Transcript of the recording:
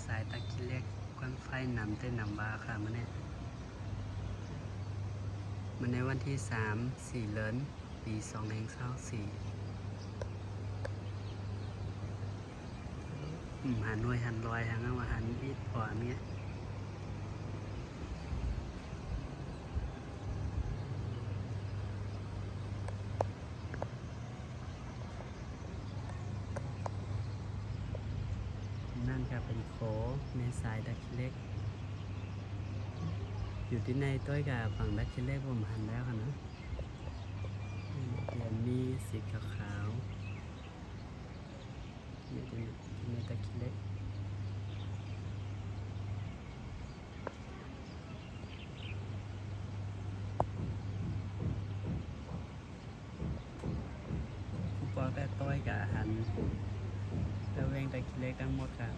สายตะกี้เล็กกวนไฟนำเต้นนำวาค่ะมันเนี่ยมันในวันที่3-4เดือนปี2024หันหน่วยหันลอยหันว่าหันอีดพอเนี้ยนั่นก็เป็นโคในสายตะกี้เล็กอยู่ที่ในต้อยกับฝั่งตะกี้เล็กผมหันแล้วค่ะนะเดี๋ยวมีสีขาวๆอยู่ที่ในตะกี้เล็กผู้ปอก็ต้อยกับหันแล้วเวงตะกี้เล็กทั้งหมดครับ